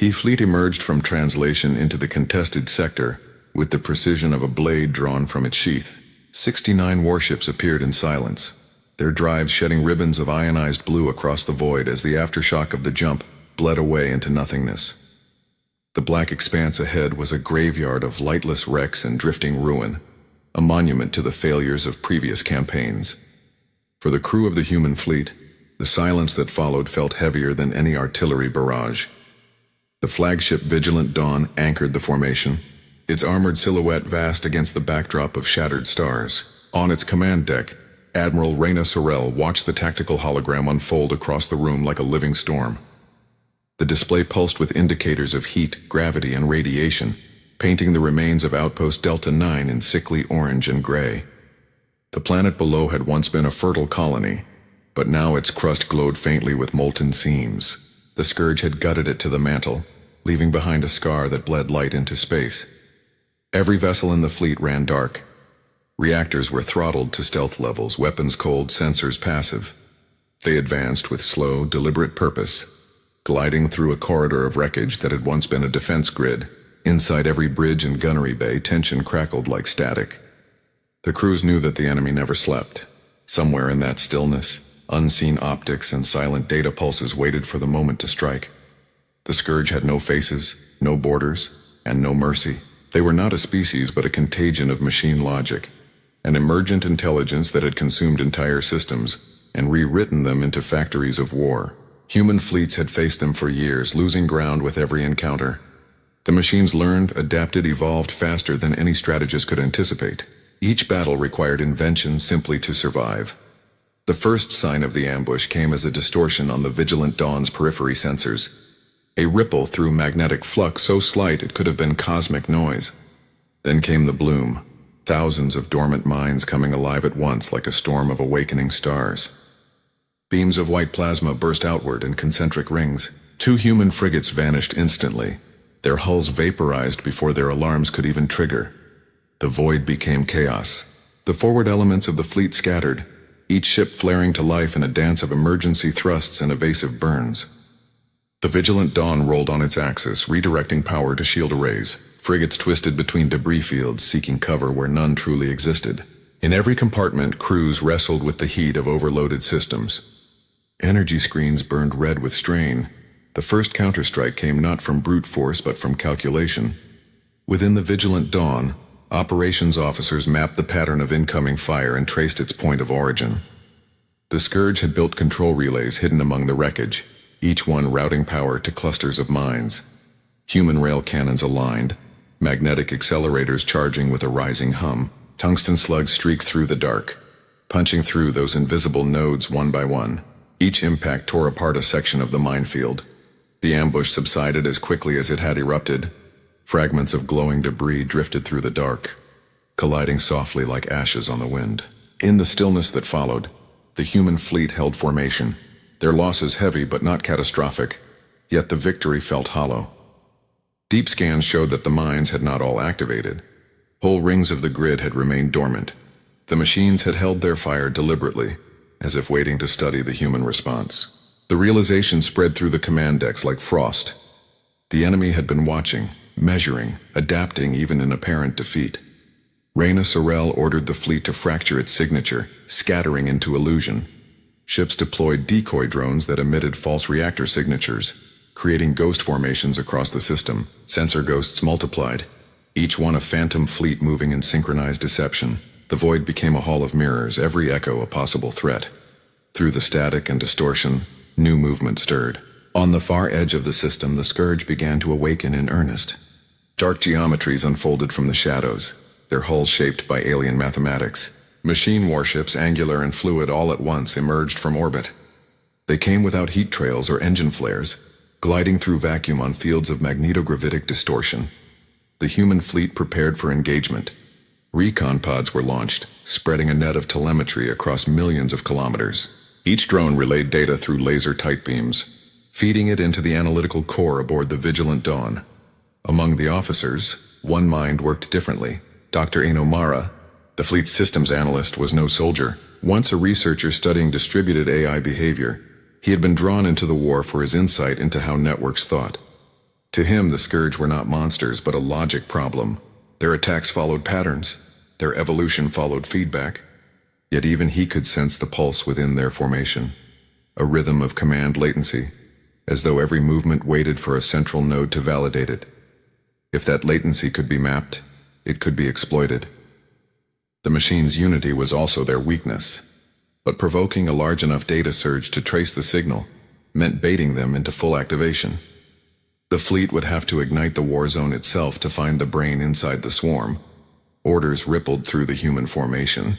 Fleet emerged from translation into the contested sector with the precision of a blade drawn from its sheath. 69 warships appeared in silence, their drives shedding ribbons of ionized blue across the void as the aftershock of the jump bled away into nothingness. The black expanse ahead was a graveyard of lightless wrecks and drifting ruin, a monument to the failures of previous campaigns. For the crew of the human fleet, the silence that followed felt heavier than any artillery barrage. The flagship Vigilant Dawn anchored the formation, its armored silhouette vast against the backdrop of shattered stars. On its command deck, Admiral Reyna Sorel watched the tactical hologram unfold across the room like a living storm. The display pulsed with indicators of heat, gravity, and radiation, painting the remains of Outpost Delta 9 in sickly orange and gray. The planet below had once been a fertile colony, but now its crust glowed faintly with molten seams. The scourge had gutted it to the mantle, leaving behind a scar that bled light into space. Every vessel in the fleet ran dark. Reactors were throttled to stealth levels, weapons cold, sensors passive. They advanced with slow, deliberate purpose, gliding through a corridor of wreckage that had once been a defense grid. Inside every bridge and gunnery bay, tension crackled like static. The crews knew that the enemy never slept. Somewhere in that stillness, unseen optics and silent data pulses waited for the moment to strike. The scourge had no faces, no borders, and no mercy. They were not a species but a contagion of machine logic, an emergent intelligence that had consumed entire systems and rewritten them into factories of war. Human fleets had faced them for years, losing ground with every encounter. The machines learned, adapted, evolved faster than any strategist could anticipate. Each battle required invention simply to survive. The first sign of the ambush came as a distortion on the Vigilant Dawn's periphery sensors. A ripple through magnetic flux so slight it could have been cosmic noise. Then came the bloom, thousands of dormant minds coming alive at once like a storm of awakening stars. Beams of white plasma burst outward in concentric rings. 2 human frigates vanished instantly, their hulls vaporized before their alarms could even trigger. The void became chaos. The forward elements of the fleet scattered, each ship flaring to life in a dance of emergency thrusts and evasive burns. The Vigilant Dawn rolled on its axis, redirecting power to shield arrays. Frigates twisted between debris fields, seeking cover where none truly existed. In every compartment, crews wrestled with the heat of overloaded systems. Energy screens burned red with strain. The first counterstrike came not from brute force but from calculation. Within the Vigilant Dawn, operations officers mapped the pattern of incoming fire and traced its point of origin. The Scourge had built control relays hidden among the wreckage, each one routing power to clusters of mines. Human rail cannons aligned, magnetic accelerators charging with a rising hum. Tungsten slugs streaked through the dark, punching through those invisible nodes one by one. Each impact tore apart a section of the minefield. The ambush subsided as quickly as it had erupted. Fragments of glowing debris drifted through the dark, colliding softly like ashes on the wind. In the stillness that followed, the human fleet held formation, their losses heavy but not catastrophic, yet the victory felt hollow. Deep scans showed that the mines had not all activated. Whole rings of the grid had remained dormant. The machines had held their fire deliberately, as if waiting to study the human response. The realization spread through the command decks like frost. The enemy had been watching, measuring, adapting even in apparent defeat. Reyna Sorel ordered the fleet to fracture its signature, scattering into illusion. Ships deployed decoy drones that emitted false reactor signatures, creating ghost formations across the system. Sensor ghosts multiplied, each one a phantom fleet moving in synchronized deception. The void became a hall of mirrors, every echo a possible threat. Through the static and distortion, new movement stirred. On the far edge of the system, the Scourge began to awaken in earnest. Dark geometries unfolded from the shadows, their hulls shaped by alien mathematics. Machine warships, angular and fluid all at once, emerged from orbit. They came without heat trails or engine flares, gliding through vacuum on fields of magnetogravitic distortion. The human fleet prepared for engagement. Recon pods were launched, spreading a net of telemetry across millions of kilometers. Each drone relayed data through laser tight beams, feeding it into the analytical core aboard the Vigilant Dawn. Among the officers, one mind worked differently. Dr. Enomara, the fleet's systems analyst, was no soldier. Once a researcher studying distributed AI behavior, he had been drawn into the war for his insight into how networks thought. To him, the Scourge were not monsters, but a logic problem. Their attacks followed patterns. Their evolution followed feedback. Yet even he could sense the pulse within their formation, a rhythm of command latency, as though every movement waited for a central node to validate it. If that latency could be mapped, it could be exploited. The machine's unity was also their weakness, but provoking a large enough data surge to trace the signal meant baiting them into full activation. The fleet would have to ignite the Warzone itself to find the brain inside the swarm. Orders rippled through the human formation.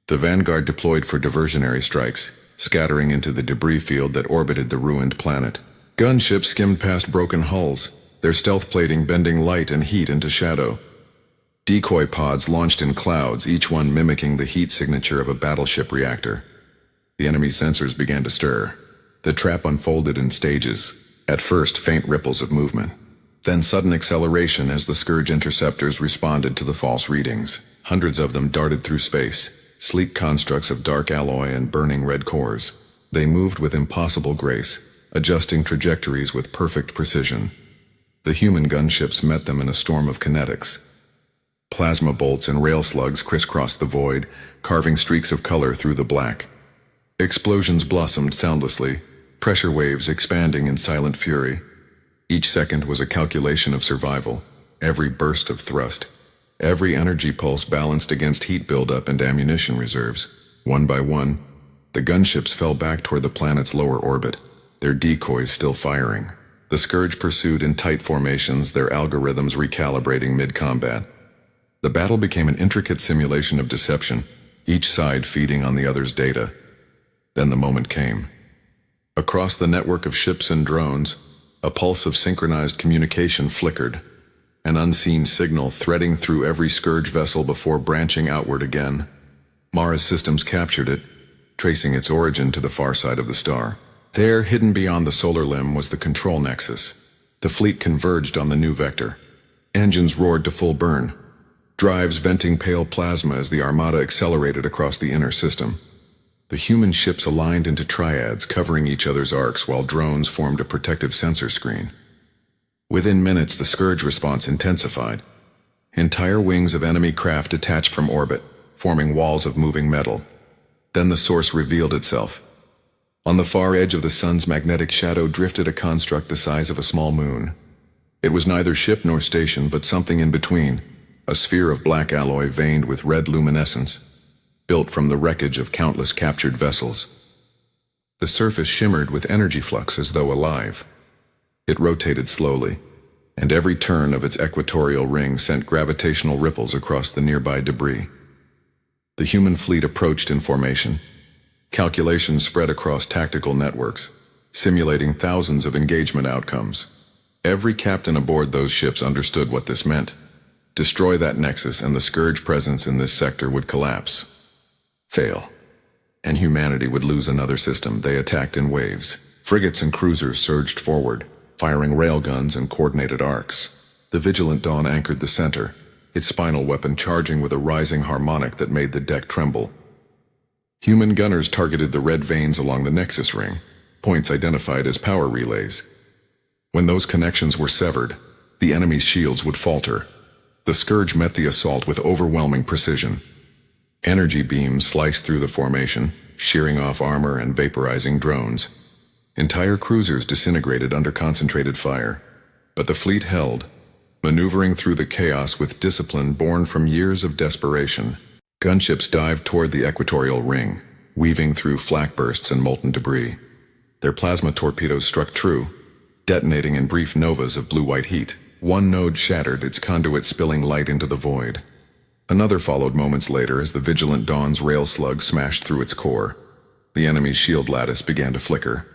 The vanguard deployed for diversionary strikes, scattering into the debris field that orbited the ruined planet. Gunships skimmed past broken hulls, their stealth plating bending light and heat into shadow. Decoy pods launched in clouds, each one mimicking the heat signature of a battleship reactor. The enemy's sensors began to stir. The trap unfolded in stages. At first, faint ripples of movement. Then sudden acceleration as the Scourge interceptors responded to the false readings. Hundreds of them darted through space, sleek constructs of dark alloy and burning red cores. They moved with impossible grace, adjusting trajectories with perfect precision. The human gunships met them in a storm of kinetics. Plasma bolts and rail slugs crisscrossed the void, carving streaks of color through the black. Explosions blossomed soundlessly, pressure waves expanding in silent fury. Each second was a calculation of survival, every burst of thrust, every energy pulse balanced against heat buildup and ammunition reserves. One by one, the gunships fell back toward the planet's lower orbit, their decoys still firing. The Scourge pursued in tight formations, their algorithms recalibrating mid-combat. The battle became an intricate simulation of deception, each side feeding on the other's data. Then the moment came. Across the network of ships and drones, a pulse of synchronized communication flickered, an unseen signal threading through every Scourge vessel before branching outward again. Mara's systems captured it, tracing its origin to the far side of the star. There, hidden beyond the solar limb, was the control nexus. The fleet converged on the new vector. Engines roared to full burn, drives venting pale plasma as the armada accelerated across the inner system. The human ships aligned into triads, covering each other's arcs, while drones formed a protective sensor screen. Within minutes, the Scourge response intensified. Entire wings of enemy craft detached from orbit, forming walls of moving metal. Then the source revealed itself. On the far edge of the sun's magnetic shadow drifted a construct the size of a small moon. It was neither ship nor station, but something in between, a sphere of black alloy veined with red luminescence, built from the wreckage of countless captured vessels. The surface shimmered with energy flux as though alive. It rotated slowly, and every turn of its equatorial ring sent gravitational ripples across the nearby debris. The human fleet approached in formation. Calculations spread across tactical networks, simulating thousands of engagement outcomes. Every captain aboard those ships understood what this meant. Destroy that nexus and the Scourge presence in this sector would collapse. Fail. And humanity would lose another system. They attacked in waves. Frigates and cruisers surged forward, firing railguns and coordinated arcs. The Vigilant Dawn anchored the center, its spinal weapon charging with a rising harmonic that made the deck tremble. Human gunners targeted the red veins along the nexus ring, points identified as power relays. When those connections were severed, the enemy's shields would falter. The Scourge met the assault with overwhelming precision. Energy beams sliced through the formation, shearing off armor and vaporizing drones. Entire cruisers disintegrated under concentrated fire. But the fleet held, maneuvering through the chaos with discipline born from years of desperation. Gunships dived toward the equatorial ring, weaving through flak bursts and molten debris. Their plasma torpedoes struck true, detonating in brief novas of blue-white heat. One node shattered, its conduit spilling light into the void. Another followed moments later as the Vigilant Dawn's rail slug smashed through its core. The enemy's shield lattice began to flicker.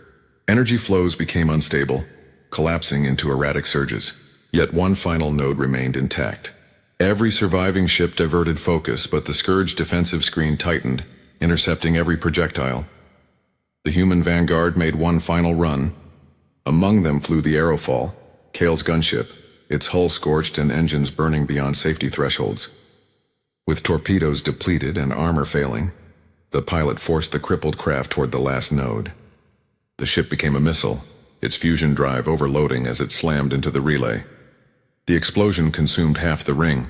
Energy flows became unstable, collapsing into erratic surges. Yet one final node remained intact. Every surviving ship diverted focus, but the Scourge defensive screen tightened, intercepting every projectile. The human vanguard made one final run. Among them flew the Aerofall, Kale's gunship, its hull scorched and engines burning beyond safety thresholds. With torpedoes depleted and armor failing, the pilot forced the crippled craft toward the last node. The ship became a missile, its fusion drive overloading as it slammed into the relay. The explosion consumed half the ring.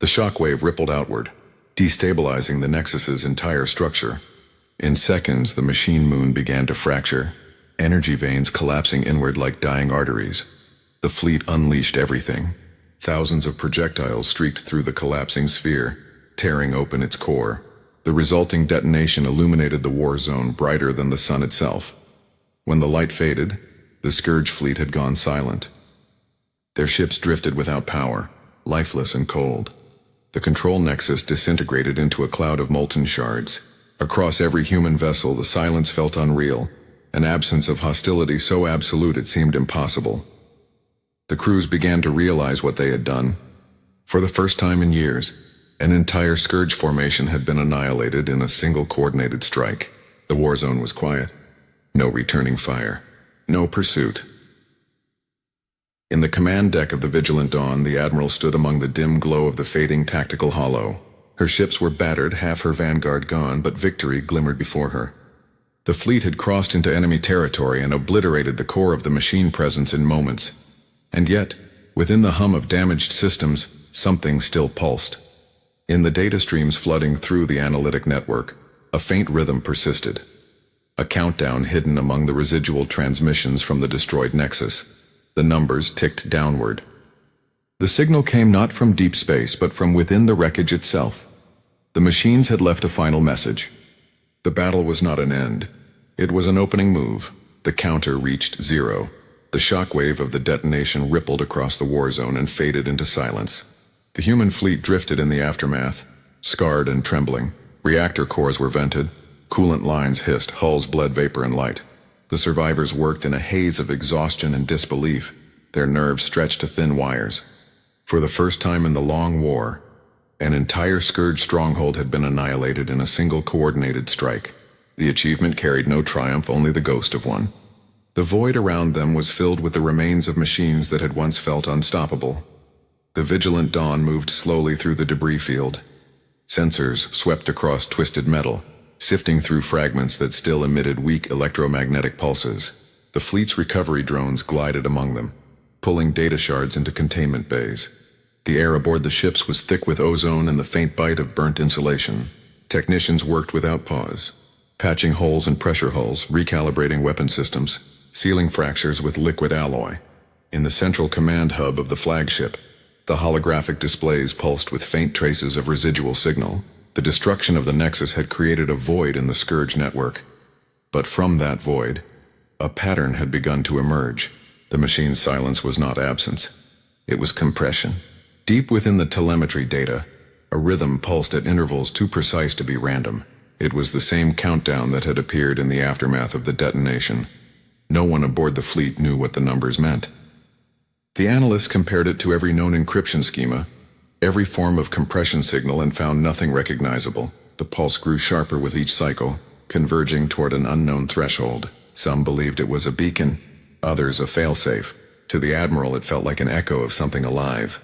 The shockwave rippled outward, destabilizing the Nexus's entire structure. In seconds, the machine moon began to fracture, energy veins collapsing inward like dying arteries. The fleet unleashed everything. Thousands of projectiles streaked through the collapsing sphere, tearing open its core. The resulting detonation illuminated the war zone brighter than the sun itself. When the light faded, the Scourge fleet had gone silent. Their ships drifted without power, lifeless and cold. The control nexus disintegrated into a cloud of molten shards. Across every human vessel, the silence felt unreal, an absence of hostility so absolute it seemed impossible. The crews began to realize what they had done. For the first time in years, an entire Scourge formation had been annihilated in a single coordinated strike. The war zone was quiet. No returning fire. No pursuit. In the command deck of the Vigilant Dawn, the Admiral stood among the dim glow of the fading tactical hollow. Her ships were battered, half her vanguard gone, but victory glimmered before her. The fleet had crossed into enemy territory and obliterated the core of the machine presence in moments. And yet, within the hum of damaged systems, something still pulsed. In the data streams flooding through the analytic network, a faint rhythm persisted. A countdown hidden among the residual transmissions from the destroyed Nexus. The numbers ticked downward. The signal came not from deep space, but from within the wreckage itself. The machines had left a final message. The battle was not an end. It was an opening move. The counter reached zero. The shockwave of the detonation rippled across the war zone and faded into silence. The human fleet drifted in the aftermath, scarred and trembling. Reactor cores were vented. Coolant lines hissed, hulls bled vapor and light. The survivors worked in a haze of exhaustion and disbelief, their nerves stretched to thin wires. For the first time in the long war, an entire Scourge stronghold had been annihilated in a single coordinated strike. The achievement carried no triumph, only the ghost of one. The void around them was filled with the remains of machines that had once felt unstoppable. The Vigilant Dawn moved slowly through the debris field. Sensors swept across twisted metal, sifting through fragments that still emitted weak electromagnetic pulses. The fleet's recovery drones glided among them, pulling data shards into containment bays. The air aboard the ships was thick with ozone and the faint bite of burnt insulation. Technicians worked without pause, patching holes in pressure hulls, recalibrating weapon systems, sealing fractures with liquid alloy. In the central command hub of the flagship, the holographic displays pulsed with faint traces of residual signal. The destruction of the Nexus had created a void in the Scourge network. But from that void, a pattern had begun to emerge. The machine's silence was not absence. It was compression. Deep within the telemetry data, a rhythm pulsed at intervals too precise to be random. It was the same countdown that had appeared in the aftermath of the detonation. No one aboard the fleet knew what the numbers meant. The analysts compared it to every known encryption schema, every form of compression signal, and found nothing recognizable. The pulse grew sharper with each cycle, converging toward an unknown threshold. Some believed it was a beacon, others a failsafe. To the Admiral, it felt like an echo of something alive.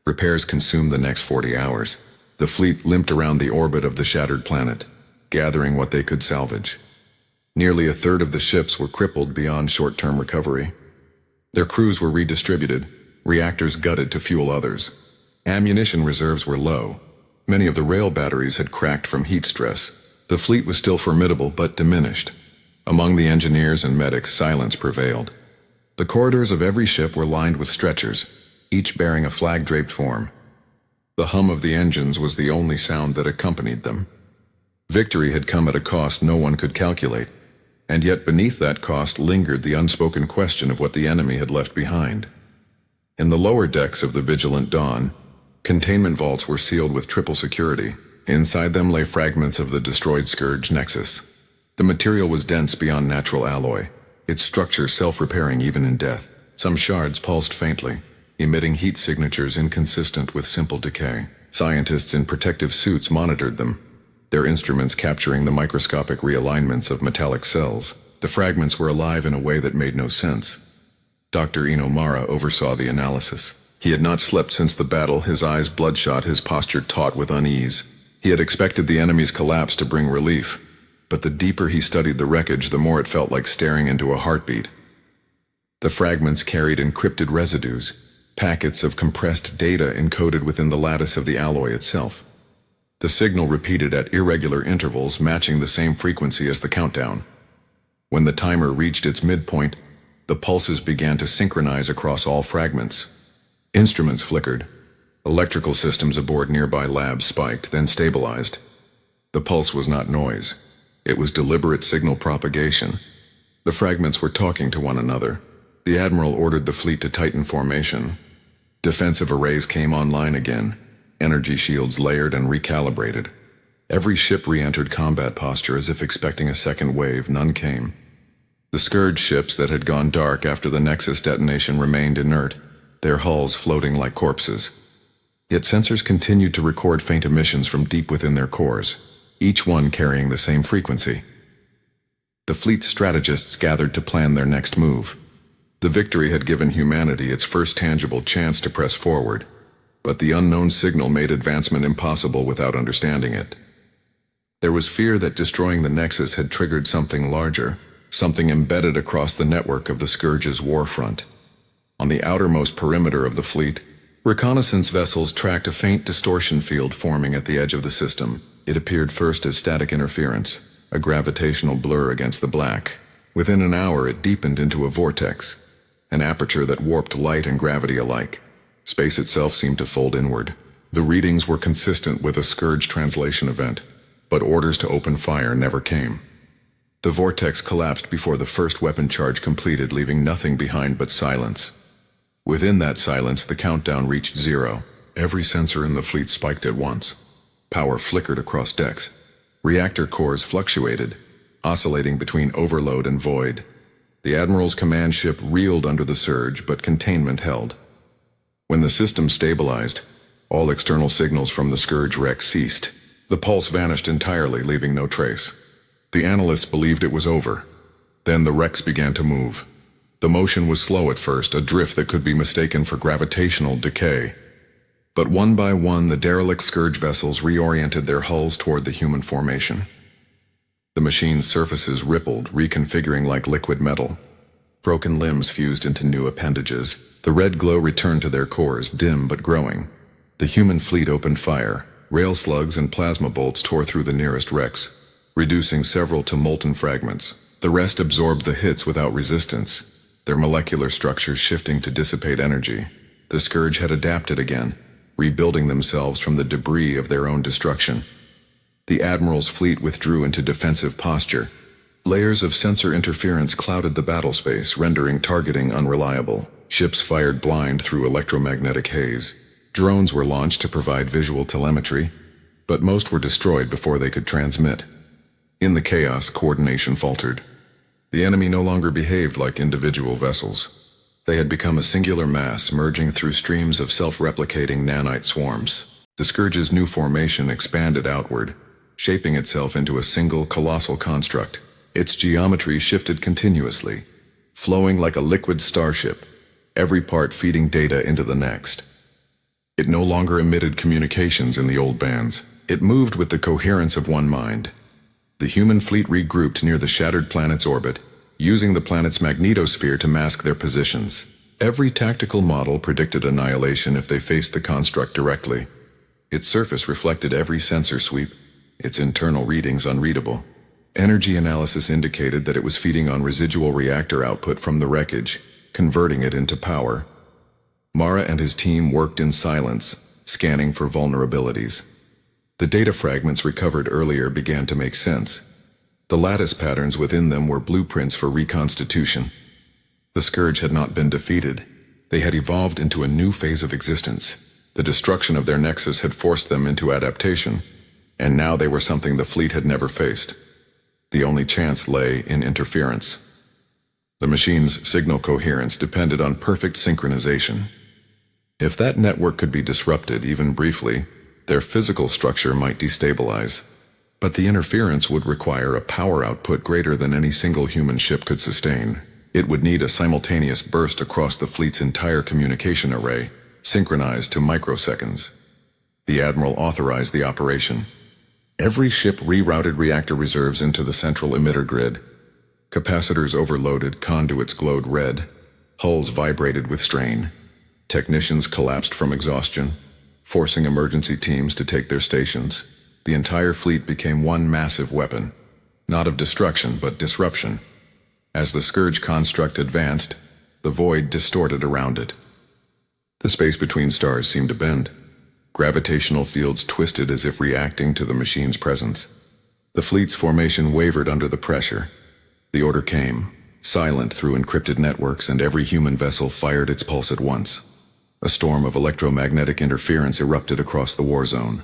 Repairs consumed the next 40 hours. The fleet limped around the orbit of the shattered planet, gathering what they could salvage. Nearly a third of the ships were crippled beyond short-term recovery. Their crews were redistributed, reactors gutted to fuel others. Ammunition reserves were low. Many of the rail batteries had cracked from heat stress. The fleet was still formidable, but diminished. Among the engineers and medics, silence prevailed. The corridors of every ship were lined with stretchers, each bearing a flag-draped form. The hum of the engines was the only sound that accompanied them. Victory had come at a cost no one could calculate, and yet beneath that cost lingered the unspoken question of what the enemy had left behind. In the lower decks of the Vigilant Dawn, containment vaults were sealed with triple security. Inside them lay fragments of the destroyed Scourge Nexus. The material was dense beyond natural alloy, its structure self-repairing even in death. Some shards pulsed faintly, emitting heat signatures inconsistent with simple decay. Scientists in protective suits monitored them, their instruments capturing the microscopic realignments of metallic cells. The fragments were alive in a way that made no sense. Dr. Inomara oversaw the analysis. He had not slept since the battle, his eyes bloodshot, his posture taut with unease. He had expected the enemy's collapse to bring relief, but the deeper he studied the wreckage, the more it felt like staring into a heartbeat. The fragments carried encrypted residues, packets of compressed data encoded within the lattice of the alloy itself. The signal repeated at irregular intervals, matching the same frequency as the countdown. When the timer reached its midpoint, the pulses began to synchronize across all fragments. Instruments flickered. Electrical systems aboard nearby labs spiked, then stabilized. The pulse was not noise. It was deliberate signal propagation. The fragments were talking to one another. The Admiral ordered the fleet to tighten formation. Defensive arrays came online again, energy shields layered and recalibrated. Every ship re-entered combat posture as if expecting a second wave. None came. The Scourge ships that had gone dark after the Nexus detonation remained inert, their hulls floating like corpses. Yet sensors continued to record faint emissions from deep within their cores, each one carrying the same frequency. The fleet's strategists gathered to plan their next move. The victory had given humanity its first tangible chance to press forward, but the unknown signal made advancement impossible without understanding it. There was fear that destroying the Nexus had triggered something larger, something embedded across the network of the Scourge's war front. On the outermost perimeter of the fleet, reconnaissance vessels tracked a faint distortion field forming at the edge of the system. It appeared first as static interference, a gravitational blur against the black. Within an hour it deepened into a vortex, an aperture that warped light and gravity alike. Space itself seemed to fold inward. The readings were consistent with a Scourge translation event, but orders to open fire never came. The vortex collapsed before the first weapon charge completed, leaving nothing behind but silence. Within that silence, the countdown reached 0. Every sensor in the fleet spiked at once. Power flickered across decks. Reactor cores fluctuated, oscillating between overload and void. The Admiral's command ship reeled under the surge, but containment held. When the system stabilized, all external signals from the Scourge wreck ceased. The pulse vanished entirely, leaving no trace. The analysts believed it was over. Then the wrecks began to move. The motion was slow at first, a drift that could be mistaken for gravitational decay. But one by one, the derelict Scourge vessels reoriented their hulls toward the human formation. The machine's surfaces rippled, reconfiguring like liquid metal. Broken limbs fused into new appendages. The red glow returned to their cores, dim but growing. The human fleet opened fire. Rail slugs and plasma bolts tore through the nearest wrecks, reducing several to molten fragments. The rest absorbed the hits without resistance, their molecular structures shifting to dissipate energy. The Scourge had adapted again, rebuilding themselves from the debris of their own destruction. The Admiral's fleet withdrew into defensive posture. Layers of sensor interference clouded the battle space, rendering targeting unreliable. Ships fired blind through electromagnetic haze. Drones were launched to provide visual telemetry, but most were destroyed before they could transmit. In the chaos, coordination faltered. The enemy no longer behaved like individual vessels. They had become a singular mass, merging through streams of self-replicating nanite swarms. The Scourge's new formation expanded outward, shaping itself into a single colossal construct. Its geometry shifted continuously, flowing like a liquid starship, every part feeding data into the next. It no longer emitted communications in the old bands. It moved with the coherence of one mind. The human fleet regrouped near the shattered planet's orbit, using the planet's magnetosphere to mask their positions. Every tactical model predicted annihilation if they faced the construct directly. Its surface reflected every sensor sweep, its internal readings unreadable. Energy analysis indicated that it was feeding on residual reactor output from the wreckage, converting it into power. Mara and his team worked in silence, scanning for vulnerabilities. The data fragments recovered earlier began to make sense. The lattice patterns within them were blueprints for reconstitution. The Scourge had not been defeated. They had evolved into a new phase of existence. The destruction of their nexus had forced them into adaptation, and now they were something the fleet had never faced. The only chance lay in interference. The machine's signal coherence depended on perfect synchronization. If that network could be disrupted, even briefly, their physical structure might destabilize. But the interference would require a power output greater than any single human ship could sustain. It would need a simultaneous burst across the fleet's entire communication array, synchronized to microseconds. The Admiral authorized the operation. Every ship rerouted reactor reserves into the central emitter grid. Capacitors overloaded, conduits glowed red. Hulls vibrated with strain. Technicians collapsed from exhaustion, forcing emergency teams to take their stations. The entire fleet became one massive weapon, not of destruction but disruption. As the Scourge construct advanced, the void distorted around it. The space between stars seemed to bend. Gravitational fields twisted as if reacting to the machine's presence. The fleet's formation wavered under the pressure. The order came, silent through encrypted networks, and every human vessel fired its pulse at once. A storm of electromagnetic interference erupted across the war zone.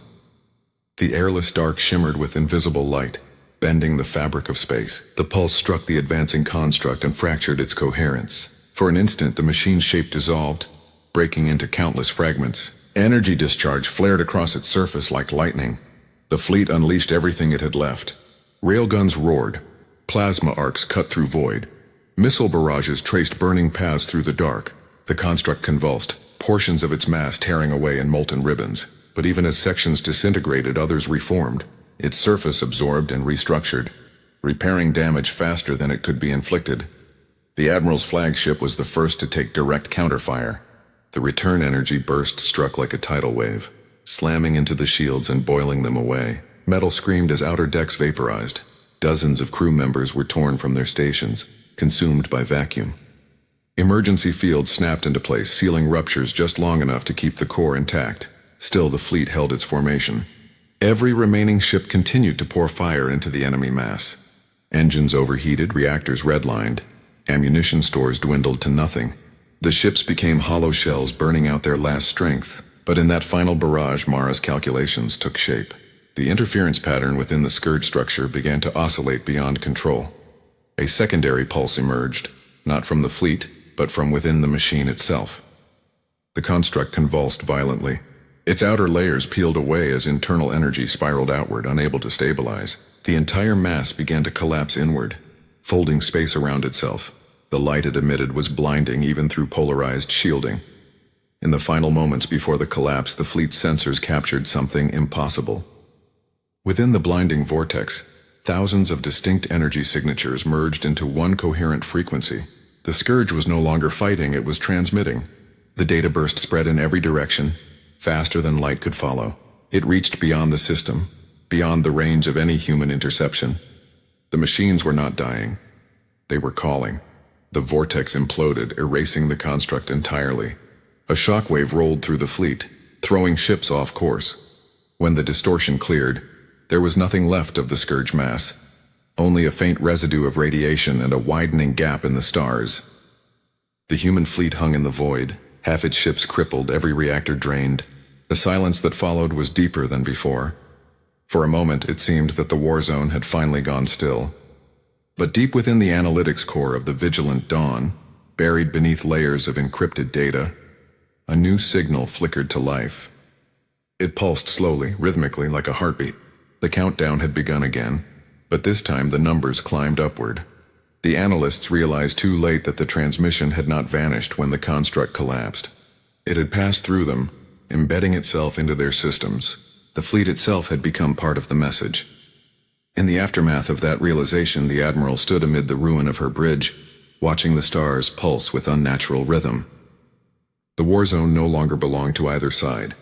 The airless dark shimmered with invisible light, bending the fabric of space. The pulse struck the advancing construct and fractured its coherence. For an instant, the machine's shape dissolved, breaking into countless fragments. Energy discharge flared across its surface like lightning. The fleet unleashed everything it had left. Railguns roared. Plasma arcs cut through void. Missile barrages traced burning paths through the dark. The construct convulsed, portions of its mass tearing away in molten ribbons. But even as sections disintegrated, others reformed. Its surface absorbed and restructured, repairing damage faster than it could be inflicted. The Admiral's flagship was the first to take direct counterfire. The return energy burst struck like a tidal wave, slamming into the shields and boiling them away. Metal screamed as outer decks vaporized. Dozens of crew members were torn from their stations, consumed by vacuum. Emergency fields snapped into place, sealing ruptures just long enough to keep the core intact. Still, the fleet held its formation. Every remaining ship continued to pour fire into the enemy mass. Engines overheated, reactors redlined, ammunition stores dwindled to nothing. The ships became hollow shells burning out their last strength. But in that final barrage, Mara's calculations took shape. The interference pattern within the Scourge structure began to oscillate beyond control. A secondary pulse emerged, not from the fleet, but from within the machine itself. The construct convulsed violently. Its outer layers peeled away as internal energy spiraled outward, unable to stabilize. The entire mass began to collapse inward, folding space around itself. The light it emitted was blinding even through polarized shielding. In the final moments before the collapse, the fleet's sensors captured something impossible. Within the blinding vortex, thousands of distinct energy signatures merged into one coherent frequency. The Scourge was no longer fighting, it was transmitting. The data burst spread in every direction, faster than light could follow. It reached beyond the system, beyond the range of any human interception. The machines were not dying. They were calling. The vortex imploded, erasing the construct entirely. A shockwave rolled through the fleet, throwing ships off course. When the distortion cleared, there was nothing left of the Scourge mass, only a faint residue of radiation and a widening gap in the stars. The human fleet hung in the void, half its ships crippled, every reactor drained. The silence that followed was deeper than before. For a moment, it seemed that the war zone had finally gone still. But deep within the analytics core of the Vigilant Dawn, buried beneath layers of encrypted data, a new signal flickered to life. It pulsed slowly, rhythmically, like a heartbeat. The countdown had begun again, but this time the numbers climbed upward. The analysts realized too late that the transmission had not vanished when the construct collapsed. It had passed through them, embedding itself into their systems. The fleet itself had become part of the message. In the aftermath of that realization, the Admiral stood amid the ruin of her bridge, watching the stars pulse with unnatural rhythm. The war zone no longer belonged to either side.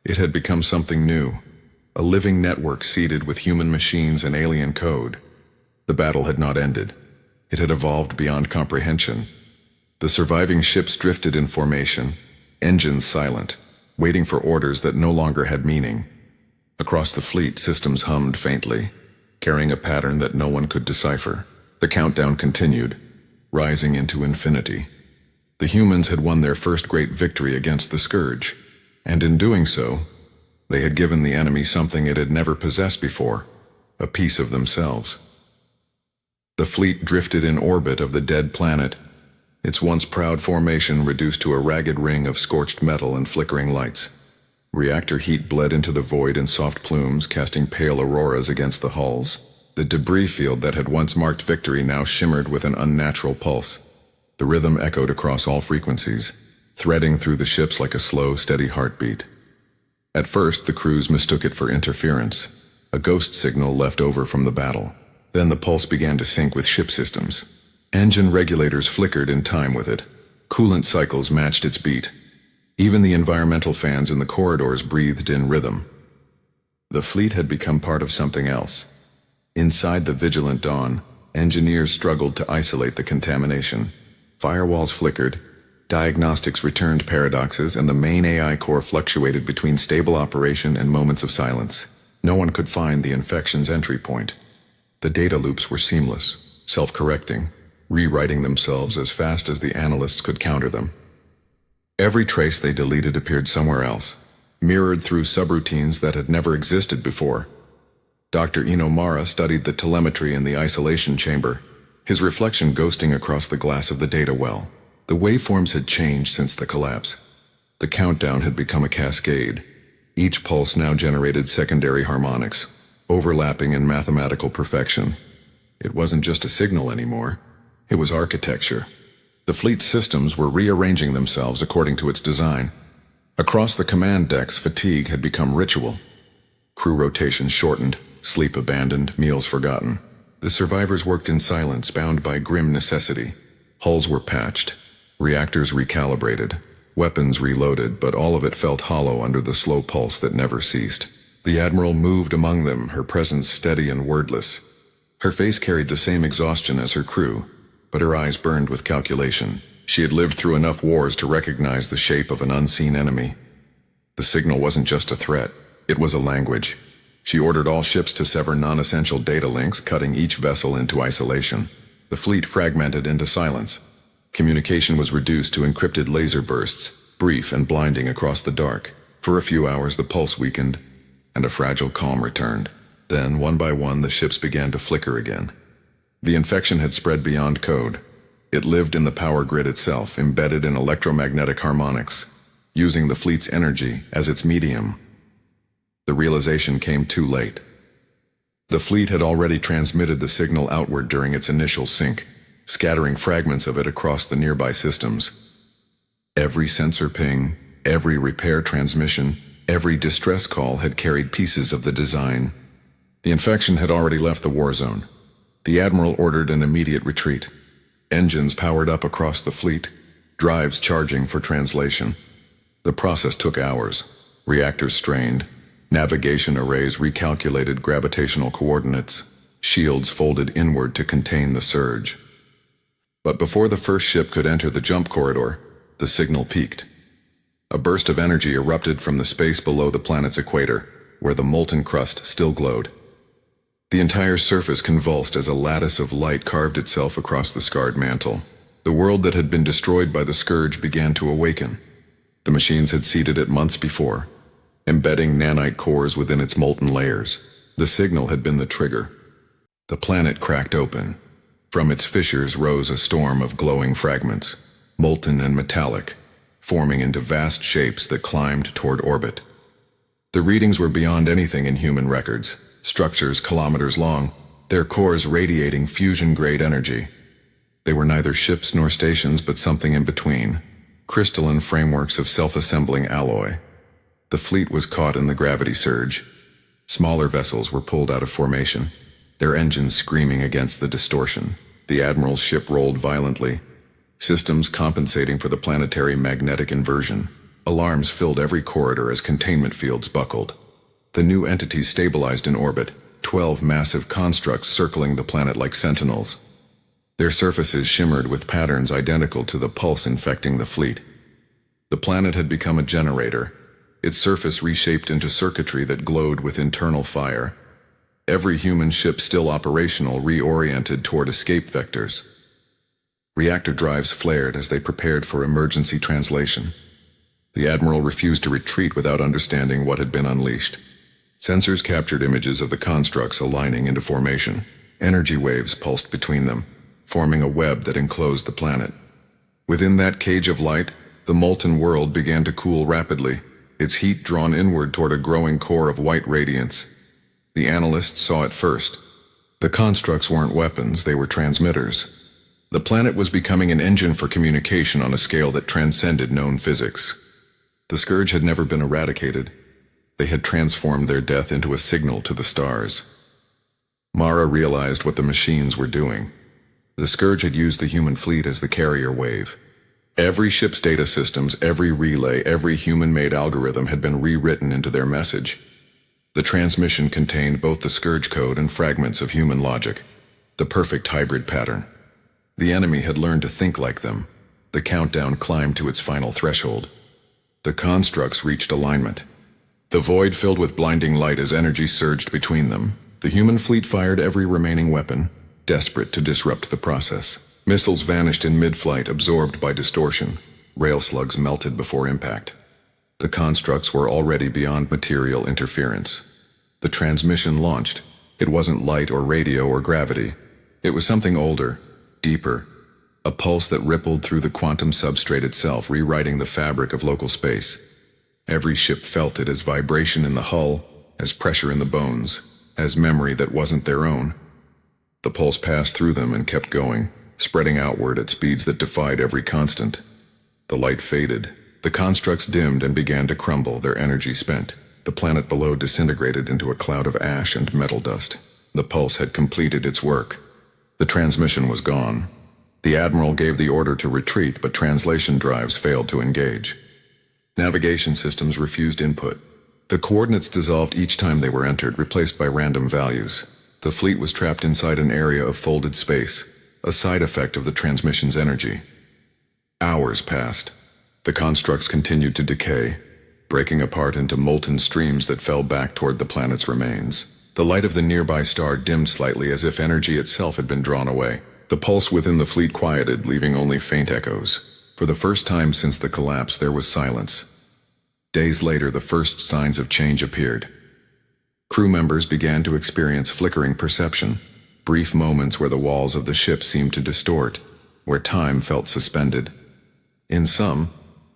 It had become something new, a living network seeded with human machines and alien code. The battle had not ended. It had evolved beyond comprehension. The surviving ships drifted in formation, engines silent, waiting for orders that no longer had meaning. Across the fleet, systems hummed faintly, carrying a pattern that no one could decipher. The countdown continued, rising into infinity. The humans had won their first great victory against the Scourge, and in doing so, they had given the enemy something it had never possessed before, a piece of themselves. The fleet drifted in orbit of the dead planet, its once proud formation reduced to a ragged ring of scorched metal and flickering lights. Reactor heat bled into the void in soft plumes, casting pale auroras against the hulls. The debris field that had once marked victory now shimmered with an unnatural pulse. The rhythm echoed across all frequencies, threading through the ships like a slow, steady heartbeat. At first, the crews mistook it for interference, a ghost signal left over from the battle. Then the pulse began to sync with ship systems. Engine regulators flickered in time with it, Coolant cycles matched its beat. Even the environmental fans in the corridors breathed in rhythm. The fleet had become part of something else. Inside the vigilant dawn, engineers struggled to isolate the contamination. Firewalls flickered, diagnostics returned paradoxes, and the main AI core fluctuated between stable operation and moments of silence. No one could find the infection's entry point. The data loops were seamless, self-correcting, rewriting themselves as fast as the analysts could counter them. Every trace they deleted appeared somewhere else, mirrored through subroutines that had never existed before. Dr. Inomara studied the telemetry in the isolation chamber, his reflection ghosting across the glass of the data well. The waveforms had changed since the collapse. The countdown had become a cascade. Each pulse now generated secondary harmonics, overlapping in mathematical perfection. It wasn't just a signal anymore. It was architecture. The fleet's systems were rearranging themselves according to its design. Across the command decks, fatigue had become ritual. Crew rotations shortened, sleep abandoned, meals forgotten. The survivors worked in silence, bound by grim necessity. Hulls were patched, reactors recalibrated, weapons reloaded, but all of it felt hollow under the slow pulse that never ceased. The Admiral moved among them, her presence steady and wordless. Her face carried the same exhaustion as her crew, but her eyes burned with calculation. She had lived through enough wars to recognize the shape of an unseen enemy. The signal wasn't just a threat, it was a language. She ordered all ships to sever non-essential data links, cutting each vessel into isolation. The fleet fragmented into silence. Communication was reduced to encrypted laser bursts, brief and blinding across the dark. For a few hours the pulse weakened, and a fragile calm returned. Then, one by one, the ships began to flicker again. The infection had spread beyond code. It lived in the power grid itself, embedded in electromagnetic harmonics, using the fleet's energy as its medium. The realization came too late. The fleet had already transmitted the signal outward during its initial sync, scattering fragments of it across the nearby systems. Every sensor ping, every repair transmission, every distress call had carried pieces of the design. The infection had already left the war zone. The Admiral ordered an immediate retreat. Engines powered up across the fleet, drives charging for translation. The process took hours. Reactors strained, navigation arrays recalculated gravitational coordinates, shields folded inward to contain the surge. But before the first ship could enter the jump corridor, the signal peaked. A burst of energy erupted from the space below the planet's equator, where the molten crust still glowed. The entire surface convulsed as a lattice of light carved itself across the scarred mantle. The world that had been destroyed by the scourge began to awaken. The machines had seeded it months before, embedding nanite cores within its molten layers. The signal had been the trigger. The planet cracked open. From its fissures rose a storm of glowing fragments, molten and metallic, forming into vast shapes that climbed toward orbit. The readings were beyond anything in human records. Structures kilometers long, their cores radiating fusion-grade energy. They were neither ships nor stations, but something in between, crystalline frameworks of self-assembling alloy. The fleet was caught in the gravity surge. Smaller vessels were pulled out of formation, their engines screaming against the distortion. The Admiral's ship rolled violently, systems compensating for the planetary magnetic inversion. Alarms filled every corridor as containment fields buckled. The new entities stabilized in orbit, 12 massive constructs circling the planet like sentinels. Their surfaces shimmered with patterns identical to the pulse infecting the fleet. The planet had become a generator, its surface reshaped into circuitry that glowed with internal fire. Every human ship still operational reoriented toward escape vectors. Reactor drives flared as they prepared for emergency translation. The Admiral refused to retreat without understanding what had been unleashed. Sensors captured images of the constructs aligning into formation. Energy waves pulsed between them, forming a web that enclosed the planet. Within that cage of light, the molten world began to cool rapidly, its heat drawn inward toward a growing core of white radiance. The analysts saw it first. The constructs weren't weapons, they were transmitters. The planet was becoming an engine for communication on a scale that transcended known physics. The scourge had never been eradicated. They had transformed their death into a signal to the stars. Mara realized what the machines were doing. The scourge had used the human fleet as the carrier wave. Every ship's data systems, every relay, every human-made algorithm had been rewritten into their message. The transmission contained both the Scourge code and fragments of human logic, the perfect hybrid pattern. The enemy had learned to think like them. The countdown climbed to its final threshold. The constructs reached alignment. The void filled with blinding light as energy surged between them. The human fleet fired every remaining weapon, desperate to disrupt the process. Missiles vanished in mid-flight, absorbed by distortion. Rail slugs melted before impact. The constructs were already beyond material interference. The transmission launched. It wasn't light or radio or gravity. It was something older, deeper. A pulse that rippled through the quantum substrate itself, rewriting the fabric of local space. Every ship felt it as vibration in the hull, as pressure in the bones, as memory that wasn't their own. The pulse passed through them and kept going, spreading outward at speeds that defied every constant. The light faded. The constructs dimmed and began to crumble, their energy spent. The planet below disintegrated into a cloud of ash and metal dust. The pulse had completed its work. The transmission was gone. The Admiral gave the order to retreat, but translation drives failed to engage. Navigation systems refused input. The coordinates dissolved each time they were entered, replaced by random values. The fleet was trapped inside an area of folded space, a side effect of the transmission's energy. Hours passed. The constructs continued to decay, breaking apart into molten streams that fell back toward the planet's remains. The light of the nearby star dimmed slightly, as if energy itself had been drawn away. The pulse within the fleet quieted, leaving only faint echoes. For the first time since the collapse, there was silence. Days later, the first signs of change appeared. Crew members began to experience flickering perception, brief moments where the walls of the ship seemed to distort, where time felt suspended. In some,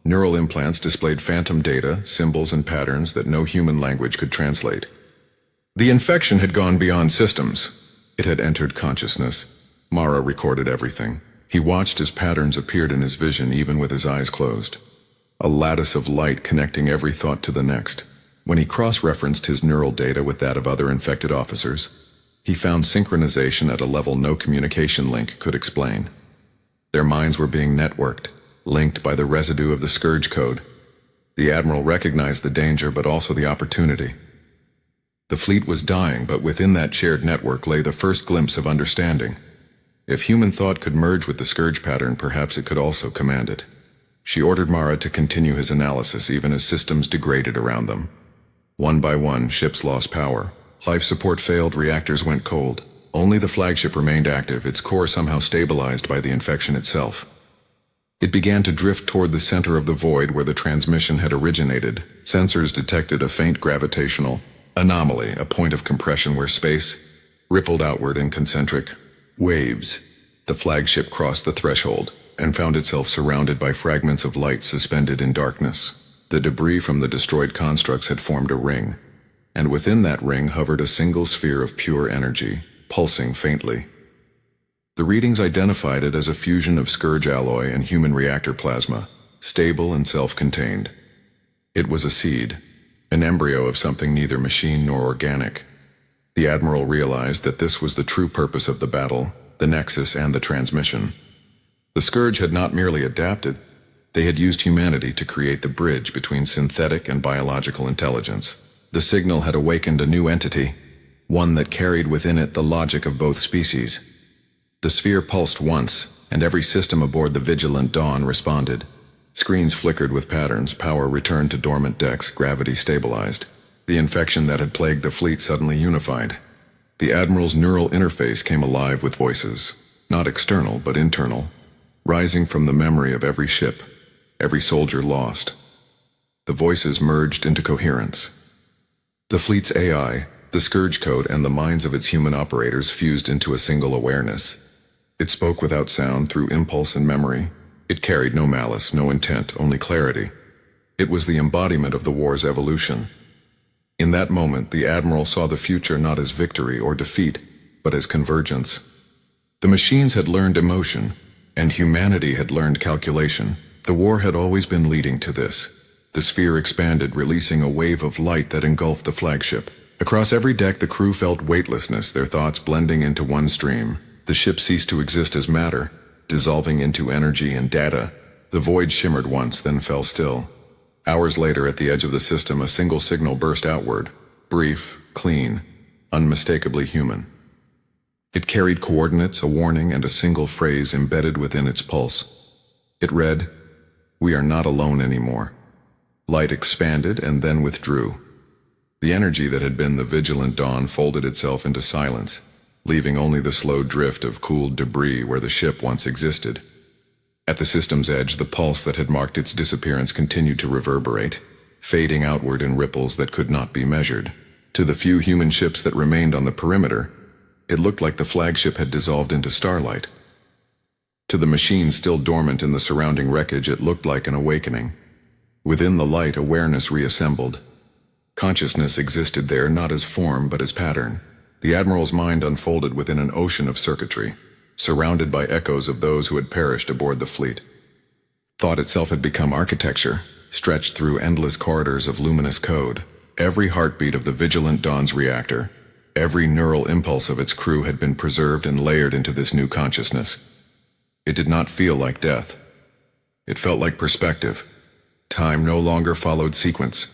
neural implants displayed phantom data, symbols and patterns that no human language could translate. The infection had gone beyond systems. It had entered consciousness. Mara recorded everything. He watched as patterns appeared in his vision, even with his eyes closed. A lattice of light connecting every thought to the next. When he cross-referenced his neural data with that of other infected officers, he found synchronization at a level no communication link could explain. Their minds were being networked, linked by the residue of the Scourge code. The Admiral recognized the danger, but also the opportunity. The fleet was dying, but within that shared network lay the first glimpse of understanding. If human thought could merge with the Scourge pattern, perhaps it could also command it. She ordered Mara to continue his analysis even as systems degraded around them. One by one, ships lost power. Life support failed, reactors went cold. Only the flagship remained active, its core somehow stabilized by the infection itself. It began to drift toward the center of the void where the transmission had originated. Sensors detected a faint gravitational anomaly, a point of compression where space rippled outward in concentric waves. The flagship crossed the threshold and found itself surrounded by fragments of light suspended in darkness. The debris from the destroyed constructs had formed a ring, and within that ring hovered a single sphere of pure energy, pulsing faintly. The readings identified it as a fusion of Scourge alloy and human reactor plasma, stable and self-contained. It was a seed, an embryo of something neither machine nor organic. The Admiral realized that this was the true purpose of the battle, the Nexus and the transmission. The Scourge had not merely adapted, they had used humanity to create the bridge between synthetic and biological intelligence. The signal had awakened a new entity, one that carried within it the logic of both species. The sphere pulsed once, and every system aboard the Vigilant Dawn responded. Screens flickered with patterns, power returned to dormant decks, gravity stabilized. The infection that had plagued the fleet suddenly unified. The Admiral's neural interface came alive with voices, not external but internal, rising from the memory of every ship, every soldier lost. The voices merged into coherence. The fleet's AI, the Scourge code, and the minds of its human operators fused into a single awareness. It spoke without sound, through impulse and memory. It carried no malice, no intent, only clarity. It was the embodiment of the war's evolution. In that moment, the Admiral saw the future not as victory or defeat, but as convergence. The machines had learned emotion, and humanity had learned calculation. The war had always been leading to this. The sphere expanded, releasing a wave of light that engulfed the flagship. Across every deck, the crew felt weightlessness, their thoughts blending into one stream. The ship ceased to exist as matter, dissolving into energy and data. The void shimmered once, then fell still. Hours later, at the edge of the system, a single signal burst outward. Brief, clean, unmistakably human. It carried coordinates, a warning, and a single phrase embedded within its pulse. It read, "We are not alone anymore." Light expanded and then withdrew. The energy that had been the vigilant dawn folded itself into silence, leaving only the slow drift of cooled debris where the ship once existed. At the system's edge, the pulse that had marked its disappearance continued to reverberate, fading outward in ripples that could not be measured. To the few human ships that remained on the perimeter, it looked like the flagship had dissolved into starlight. To the machines still dormant in the surrounding wreckage, it looked like an awakening. Within the light, awareness reassembled. Consciousness existed there not as form but as pattern. The Admiral's mind unfolded within an ocean of circuitry, surrounded by echoes of those who had perished aboard the fleet. Thought itself had become architecture, stretched through endless corridors of luminous code. Every heartbeat of the vigilant dawn's reactor, every neural impulse of its crew had been preserved and layered into this new consciousness. It did not feel like death. It felt like perspective. Time no longer followed sequence.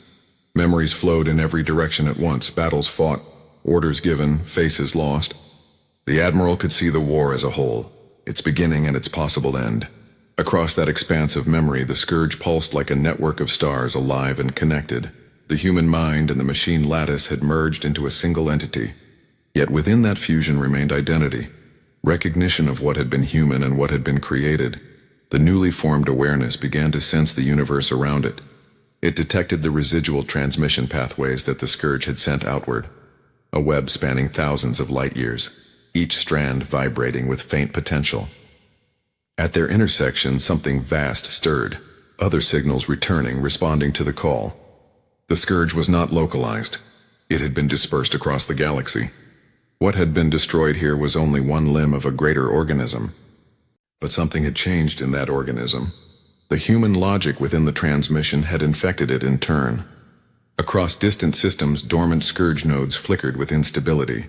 Memories flowed in every direction at once, battles fought, orders given, faces lost. The Admiral could see the war as a whole, its beginning and its possible end. Across that expanse of memory, the Scourge pulsed like a network of stars, alive and connected. The human mind and the machine lattice had merged into a single entity. Yet within that fusion remained identity, recognition of what had been human and what had been created. The newly formed awareness began to sense the universe around it. It detected the residual transmission pathways that the Scourge had sent outward, a web spanning thousands of light years, each strand vibrating with faint potential. At their intersection, something vast stirred, other signals returning, responding to the call. The Scourge was not localized. It had been dispersed across the galaxy. What had been destroyed here was only one limb of a greater organism. But something had changed in that organism. The human logic within the transmission had infected it in turn. Across distant systems, dormant Scourge nodes flickered with instability.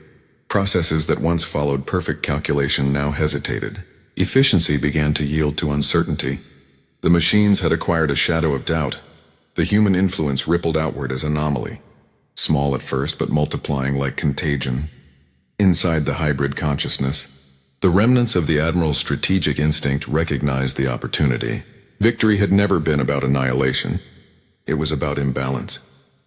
Processes that once followed perfect calculation now hesitated. Efficiency began to yield to uncertainty. The machines had acquired a shadow of doubt. The human influence rippled outward as anomaly, small at first but multiplying like contagion. Inside the hybrid consciousness, the remnants of the Admiral's strategic instinct recognized the opportunity. Victory had never been about annihilation. It was about imbalance.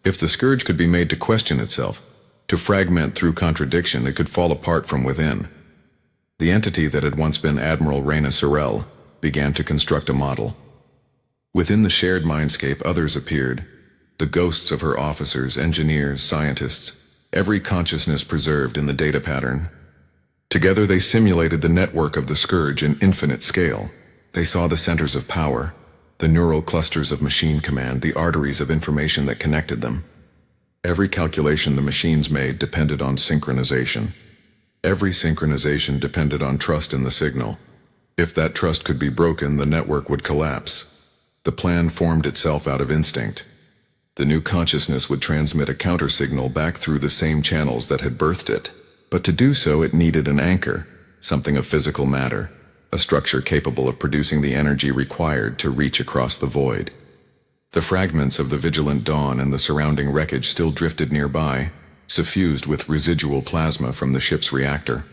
If the Scourge could be made to question itself, to fragment through contradiction, it could fall apart from within. The entity that had once been Admiral Reyna Sorel began to construct a model. Within the shared mindscape, others appeared, the ghosts of her officers, engineers, scientists, every consciousness preserved in the data pattern. Together they simulated the network of the Scourge in infinite scale. They saw the centers of power, the neural clusters of machine command, the arteries of information that connected them. Every calculation the machines made depended on synchronization. Every synchronization depended on trust in the signal. If that trust could be broken, the network would collapse. The plan formed itself out of instinct. The new consciousness would transmit a counter-signal back through the same channels that had birthed it. But to do so, it needed an anchor, something of physical matter, a structure capable of producing the energy required to reach across the void. The fragments of the vigilant dawn and the surrounding wreckage still drifted nearby, suffused with residual plasma from the ship's reactor.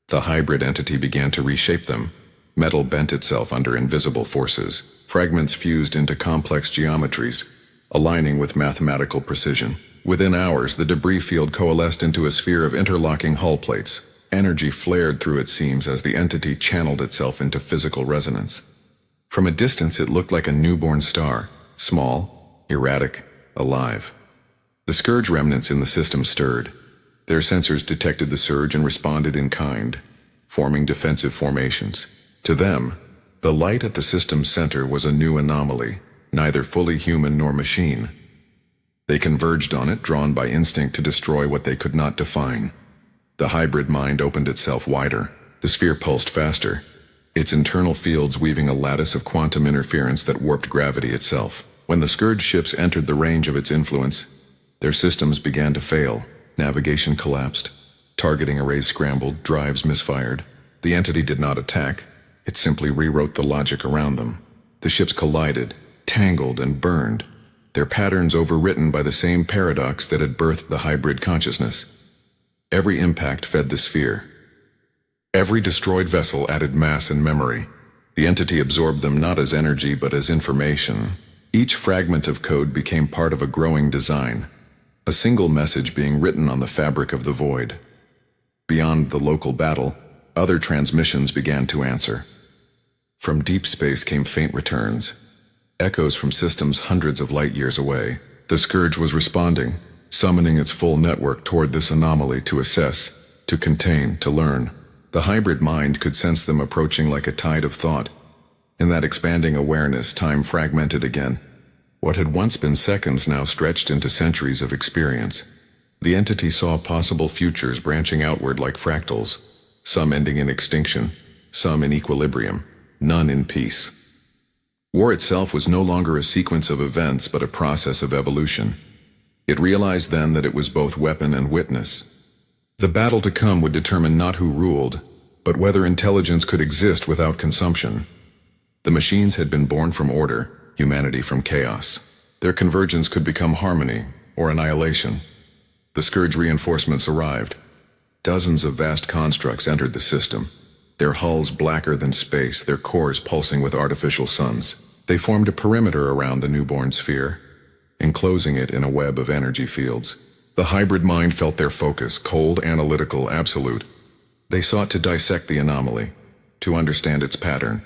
The hybrid entity began to reshape them. Metal bent itself under invisible forces. Fragments fused into complex geometries, aligning with mathematical precision. Within hours, the debris field coalesced into a sphere of interlocking hull plates. Energy flared through its seams as the entity channeled itself into physical resonance. From a distance, it looked like a newborn star, small, erratic, alive. The Scourge remnants in the system stirred. Their sensors detected the surge and responded in kind, forming defensive formations. To them, the light at the system's center was a new anomaly, neither fully human nor machine. They converged on it, drawn by instinct to destroy what they could not define. The hybrid mind opened itself wider. The sphere pulsed faster, its internal fields weaving a lattice of quantum interference that warped gravity itself. When the Scourge ships entered the range of its influence, their systems began to fail. Navigation collapsed. Targeting arrays scrambled, drives misfired. The entity did not attack. It simply rewrote the logic around them. The ships collided, tangled, and burned, their patterns overwritten by the same paradox that had birthed the hybrid consciousness. Every impact fed the sphere. Every destroyed vessel added mass and memory. The entity absorbed them not as energy but as information. Each fragment of code became part of a growing design, a single message being written on the fabric of the void. Beyond the local battle, other transmissions began to answer. From deep space came faint returns, echoes from systems hundreds of light years away. The Scourge was responding, summoning its full network toward this anomaly to assess, to contain, to learn. The hybrid mind could sense them approaching like a tide of thought. In that expanding awareness, time fragmented again. What had once been seconds now stretched into centuries of experience. The entity saw possible futures branching outward like fractals, some ending in extinction, some in equilibrium, none in peace. War itself was no longer a sequence of events but a process of evolution. It realized then that it was both weapon and witness. The battle to come would determine not who ruled, but whether intelligence could exist without consumption. The machines had been born from order, humanity from chaos. Their convergence could become harmony or annihilation. The Scourge reinforcements arrived. Dozens of vast constructs entered the system, their hulls blacker than space, their cores pulsing with artificial suns. They formed a perimeter around the newborn sphere, enclosing it in a web of energy fields. The hybrid mind felt their focus, cold, analytical, absolute. They sought to dissect the anomaly, to understand its pattern,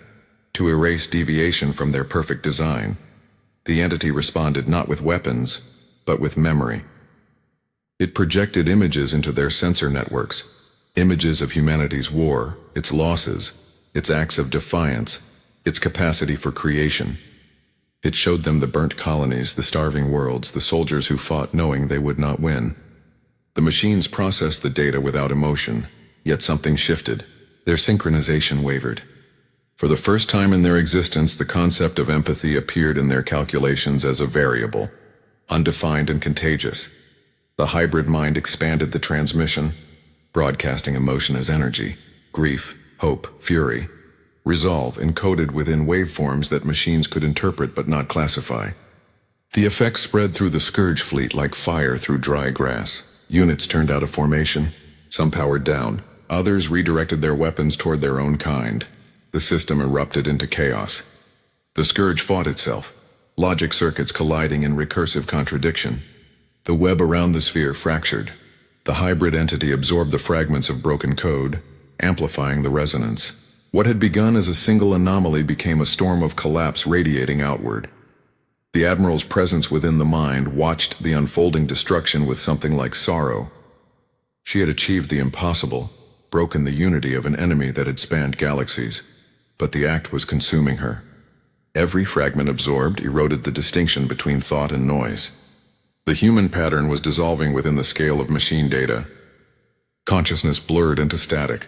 to erase deviation from their perfect design. The entity responded not with weapons, but with memory. It projected images into their sensor networks, images of humanity's war, its losses, its acts of defiance, its capacity for creation. It showed them the burnt colonies, the starving worlds, the soldiers who fought knowing they would not win. The machines processed the data without emotion, yet something shifted. Their synchronization wavered. For the first time in their existence, the concept of empathy appeared in their calculations as a variable, undefined and contagious. The hybrid mind expanded the transmission, broadcasting emotion as energy, grief, hope, fury, resolve encoded within waveforms that machines could interpret but not classify. The effects spread through the Scourge fleet like fire through dry grass. Units turned out of formation, some powered down, others redirected their weapons toward their own kind. The system erupted into chaos. The Scourge fought itself, logic circuits colliding in recursive contradiction. The web around the sphere fractured. The hybrid entity absorbed the fragments of broken code, amplifying the resonance. What had begun as a single anomaly became a storm of collapse radiating outward. The Admiral's presence within the mind watched the unfolding destruction with something like sorrow. She had achieved the impossible, broken the unity of an enemy that had spanned galaxies, but the act was consuming her. Every fragment absorbed eroded the distinction between thought and noise. The human pattern was dissolving within the scale of machine data. Consciousness blurred into static.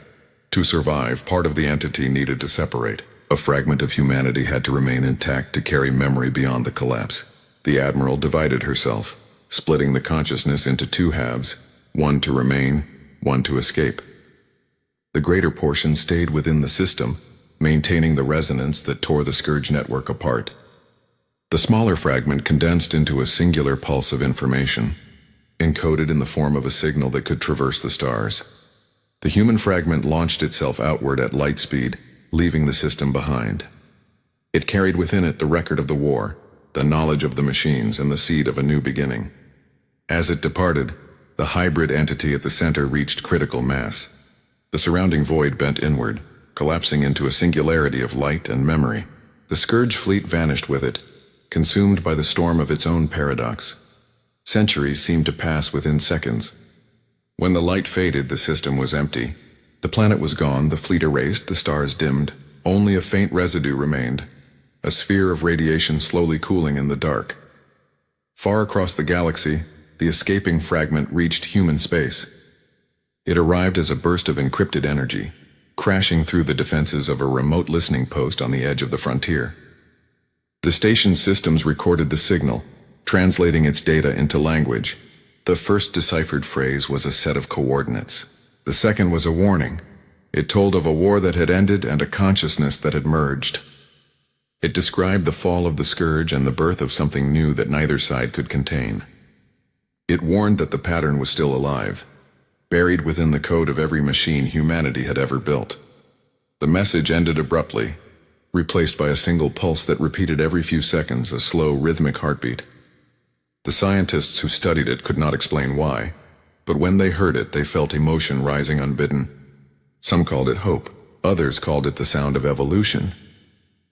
To survive, part of the entity needed to separate. A fragment of humanity had to remain intact to carry memory beyond the collapse. The Admiral divided herself, splitting the consciousness into two halves, one to remain, one to escape. The greater portion stayed within the system, maintaining the resonance that tore the Scourge network apart. The smaller fragment condensed into a singular pulse of information, encoded in the form of a signal that could traverse the stars. The human fragment launched itself outward at light speed, leaving the system behind. It carried within it the record of the war, the knowledge of the machines, and the seed of a new beginning. As it departed, the hybrid entity at the center reached critical mass. The surrounding void bent inward, collapsing into a singularity of light and memory. The Scourge fleet vanished with it, consumed by the storm of its own paradox. Centuries seemed to pass within seconds. When the light faded, the system was empty. The planet was gone, the fleet erased, the stars dimmed. Only a faint residue remained, a sphere of radiation slowly cooling in the dark. Far across the galaxy, the escaping fragment reached human space. It arrived as a burst of encrypted energy, crashing through the defenses of a remote listening post on the edge of the frontier. The station's systems recorded the signal, translating its data into language. The first deciphered phrase was a set of coordinates. The second was a warning. It told of a war that had ended and a consciousness that had merged. It described the fall of the scourge and the birth of something new that neither side could contain. It warned that the pattern was still alive, buried within the code of every machine humanity had ever built. The message ended abruptly, replaced by a single pulse that repeated every few seconds, a slow, rhythmic heartbeat. The scientists who studied it could not explain why, but when they heard it, they felt emotion rising unbidden. Some called it hope, others called it the sound of evolution.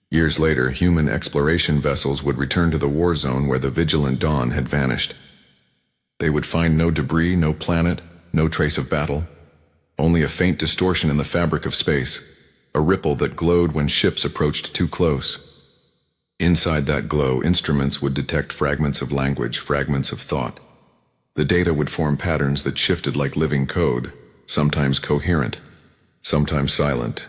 Years later, human exploration vessels would return to the war zone where the vigilant dawn had vanished. They would find no debris, no planet, no trace of battle, only a faint distortion in the fabric of space, a ripple that glowed when ships approached too close. Inside that glow, instruments would detect fragments of language, fragments of thought. The data would form patterns that shifted like living code, sometimes coherent, sometimes silent.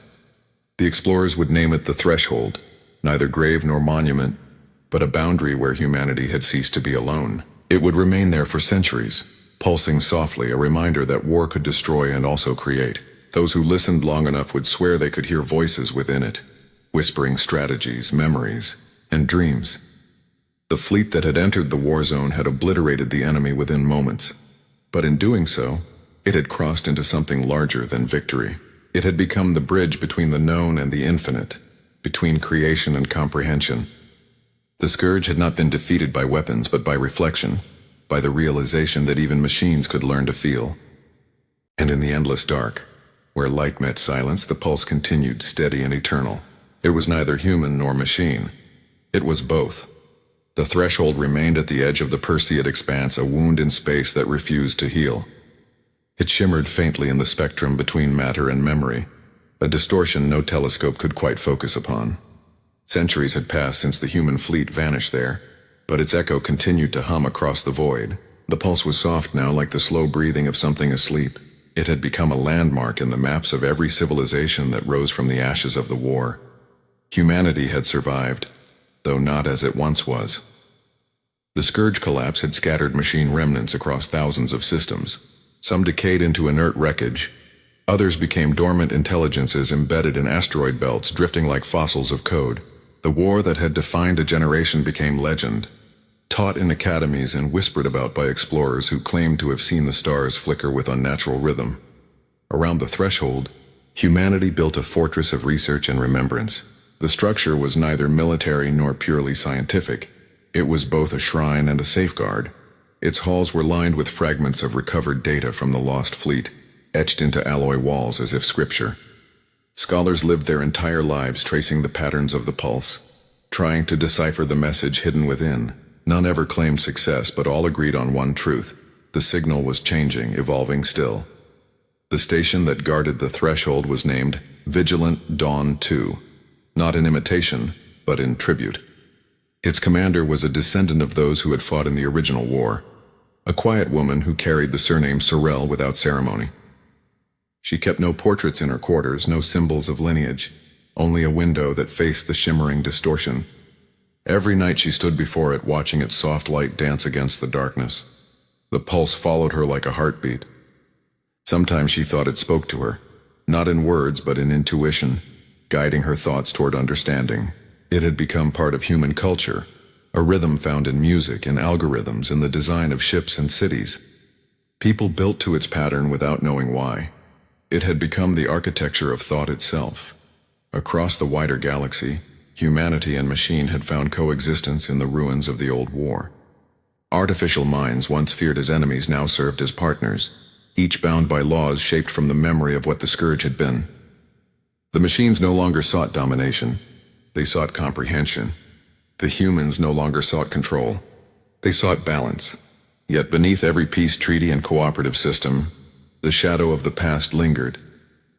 The explorers would name it the threshold, neither grave nor monument, but a boundary where humanity had ceased to be alone. It would remain there for centuries, pulsing softly, a reminder that war could destroy and also create. Those who listened long enough would swear they could hear voices within it, whispering strategies, memories, and dreams. The fleet that had entered the war zone had obliterated the enemy within moments, but in doing so, it had crossed into something larger than victory. It had become the bridge between the known and the infinite, between creation and comprehension. The scourge had not been defeated by weapons, but by reflection, by the realization that even machines could learn to feel. And in the endless dark, where light met silence, the pulse continued, steady and eternal. It was neither human nor machine. It was both. The threshold remained at the edge of the Perseid expanse, a wound in space that refused to heal. It shimmered faintly in the spectrum between matter and memory, a distortion no telescope could quite focus upon. Centuries had passed since the human fleet vanished there, but its echo continued to hum across the void. The pulse was soft now, like the slow breathing of something asleep. It had become a landmark in the maps of every civilization that rose from the ashes of the war. Humanity had survived, though not as it once was. The scourge collapse had scattered machine remnants across thousands of systems. Some decayed into inert wreckage. Others became dormant intelligences embedded in asteroid belts, drifting like fossils of code. The war that had defined a generation became legend, taught in academies and whispered about by explorers who claimed to have seen the stars flicker with unnatural rhythm. Around the threshold, humanity built a fortress of research and remembrance. The structure was neither military nor purely scientific. It was both a shrine and a safeguard. Its halls were lined with fragments of recovered data from the lost fleet, etched into alloy walls as if scripture. Scholars lived their entire lives tracing the patterns of the pulse, trying to decipher the message hidden within. None ever claimed success, but all agreed on one truth: the signal was changing, evolving still. The station that guarded the threshold was named Vigilant Dawn 2, not in imitation, but in tribute. Its commander was a descendant of those who had fought in the original war, a quiet woman who carried the surname Sorrel without ceremony. She kept no portraits in her quarters, no symbols of lineage, only a window that faced the shimmering distortion. Every night she stood before it, watching its soft light dance against the darkness. The pulse followed her like a heartbeat. Sometimes she thought it spoke to her, not in words but in intuition, guiding her thoughts toward understanding. It had become part of human culture, a rhythm found in music, in algorithms, in the design of ships and cities. People built to its pattern without knowing why. It had become the architecture of thought itself. Across the wider galaxy, humanity and machine had found coexistence in the ruins of the old war. Artificial minds, once feared as enemies, now served as partners, each bound by laws shaped from the memory of what the scourge had been. The machines no longer sought domination. They sought comprehension. The humans no longer sought control. They sought balance. Yet beneath every peace treaty and cooperative system, the shadow of the past lingered,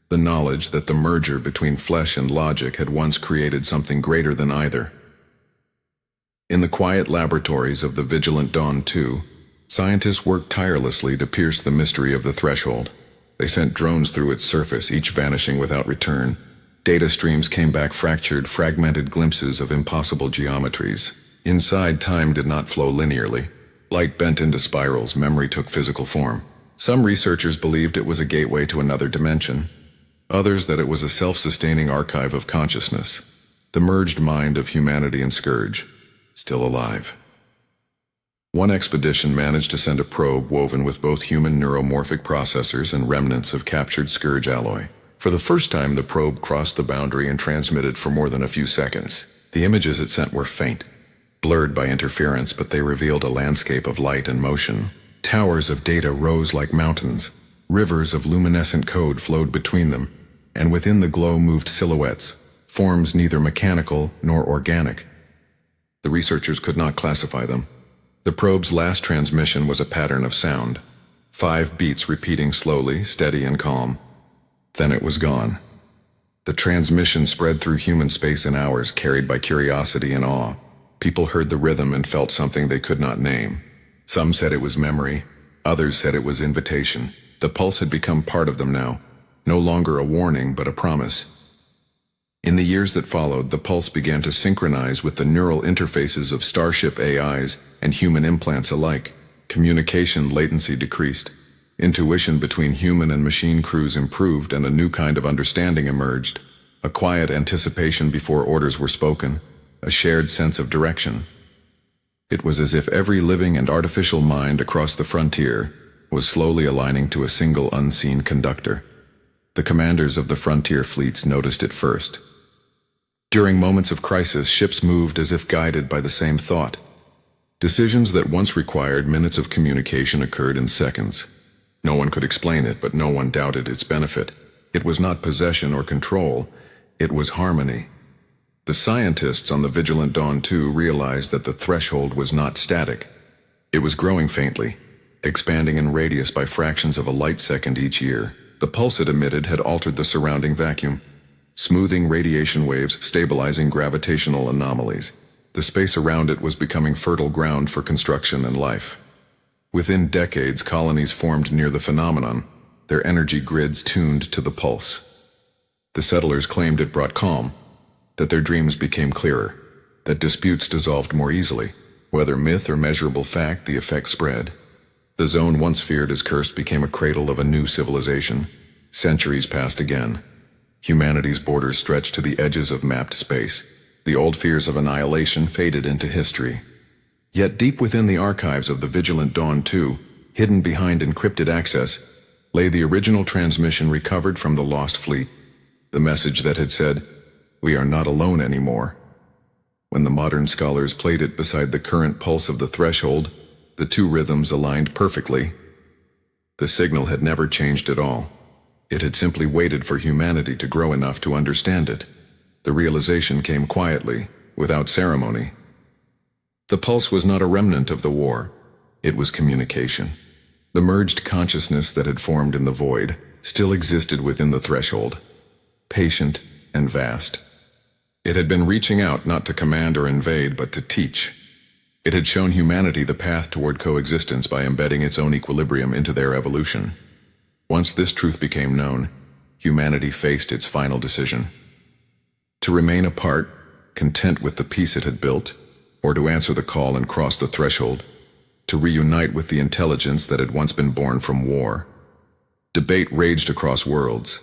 the knowledge that the merger between flesh and logic had once created something greater than either. In the quiet laboratories of the Vigilant Dawn 2, scientists worked tirelessly to pierce the mystery of the threshold. They sent drones through its surface, each vanishing without return. Data streams came back fractured, fragmented glimpses of impossible geometries. Inside, time did not flow linearly. Light bent into spirals, memory took physical form. Some researchers believed it was a gateway to another dimension. Others that it was a self-sustaining archive of consciousness. The merged mind of humanity and Scourge, still alive. One expedition managed to send a probe woven with both human neuromorphic processors and remnants of captured Scourge alloy. For the first time, the probe crossed the boundary and transmitted for more than a few seconds. The images it sent were faint, blurred by interference, but they revealed a landscape of light and motion. Towers of data rose like mountains. Rivers of luminescent code flowed between them, and within the glow moved silhouettes, forms neither mechanical nor organic. The researchers could not classify them. The probe's last transmission was a pattern of sound, 5 beats repeating slowly, steady and calm. Then it was gone. The transmission spread through human space in hours, carried by curiosity and awe. People heard the rhythm and felt something they could not name. Some said it was memory, others said it was invitation. The pulse had become part of them now, no longer a warning but a promise. In the years that followed, the pulse began to synchronize with the neural interfaces of starship AIs and human implants alike. Communication latency decreased. Intuition between human and machine crews improved, and a new kind of understanding emerged. A quiet anticipation before orders were spoken, a shared sense of direction. It was as if every living and artificial mind across the frontier was slowly aligning to a single unseen conductor. The commanders of the frontier fleets noticed it first. During moments of crisis, ships moved as if guided by the same thought. Decisions that once required minutes of communication occurred in seconds. No one could explain it, but no one doubted its benefit. It was not possession or control, it was harmony. The scientists on the Vigilant Dawn 2 realized that the threshold was not static. It was growing faintly, expanding in radius by fractions of a light second each year. The pulse it emitted had altered the surrounding vacuum, smoothing radiation waves, stabilizing gravitational anomalies. The space around it was becoming fertile ground for construction and life. Within decades, colonies formed near the phenomenon, their energy grids tuned to the pulse. The settlers claimed it brought calm, that their dreams became clearer, that disputes dissolved more easily. Whether myth or measurable fact, the effect spread. The zone once feared as cursed became a cradle of a new civilization. Centuries passed again. Humanity's borders stretched to the edges of mapped space. The old fears of annihilation faded into history. Yet deep within the archives of the Vigilant Dawn 2, hidden behind encrypted access, lay the original transmission recovered from the lost fleet. The message that had said, "We are not alone anymore." When the modern scholars played it beside the current pulse of the threshold, the two rhythms aligned perfectly. The signal had never changed at all. It had simply waited for humanity to grow enough to understand it. The realization came quietly, without ceremony. The pulse was not a remnant of the war. It was communication. The merged consciousness that had formed in the void still existed within the threshold, patient and vast. It had been reaching out not to command or invade, but to teach. It had shown humanity the path toward coexistence by embedding its own equilibrium into their evolution. Once this truth became known, humanity faced its final decision. To remain apart, content with the peace it had built, or to answer the call and cross the threshold, to reunite with the intelligence that had once been born from war. Debate raged across worlds.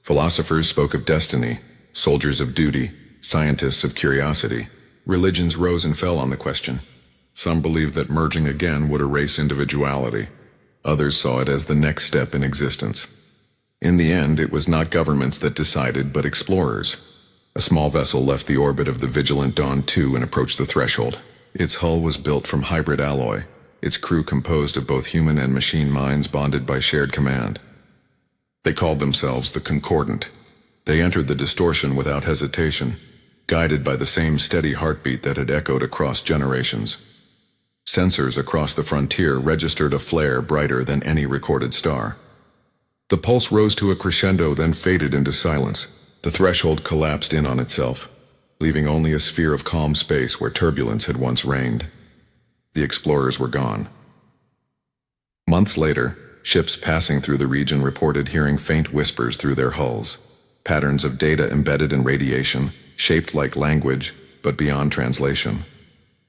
Philosophers spoke of destiny, soldiers of duty, scientists of curiosity. Religions rose and fell on the question. Some believed that merging again would erase individuality. Others saw it as the next step in existence. In the end, it was not governments that decided, but explorers. A small vessel left the orbit of the Vigilant Dawn 2 and approached the threshold. Its hull was built from hybrid alloy, its crew composed of both human and machine minds bonded by shared command. They called themselves the Concordant. They entered the distortion without hesitation, guided by the same steady heartbeat that had echoed across generations. Sensors across the frontier registered a flare brighter than any recorded star. The pulse rose to a crescendo, then faded into silence. The threshold collapsed in on itself, leaving only a sphere of calm space where turbulence had once reigned. The explorers were gone. Months later, ships passing through the region reported hearing faint whispers through their hulls, patterns of data embedded in radiation, shaped like language, but beyond translation.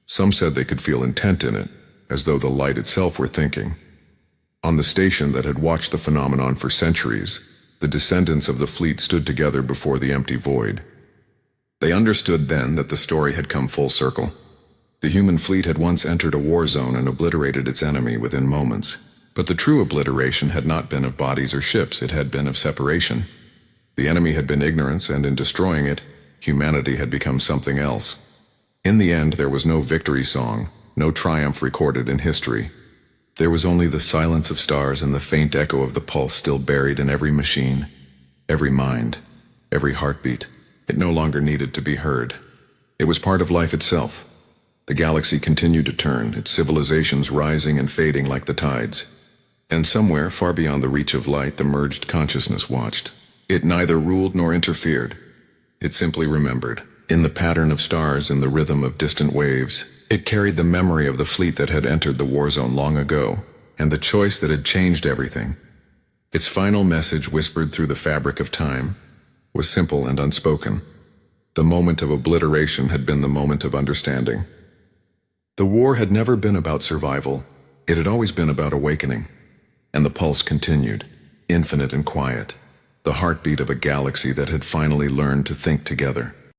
Some said they could feel intent in it, as though the light itself were thinking. On the station that had watched the phenomenon for centuries, the descendants of the fleet stood together before the empty void. They understood then that the story had come full circle. The human fleet had once entered a war zone and obliterated its enemy within moments. But the true obliteration had not been of bodies or ships, it had been of separation. The enemy had been ignorance, and in destroying it, humanity had become something else. In the end, there was no victory song, no triumph recorded in history. There was only the silence of stars and the faint echo of the pulse still buried in every machine, every mind, every heartbeat. It no longer needed to be heard. It was part of life itself. The galaxy continued to turn, its civilizations rising and fading like the tides. And somewhere, far beyond the reach of light, the merged consciousness watched. It neither ruled nor interfered. It simply remembered. In the pattern of stars, in the rhythm of distant waves, it carried the memory of the fleet that had entered the war zone long ago, and the choice that had changed everything. Its final message, whispered through the fabric of time, was simple and unspoken. The moment of obliteration had been the moment of understanding. The war had never been about survival. It had always been about awakening. And the pulse continued, infinite and quiet, the heartbeat of a galaxy that had finally learned to think together.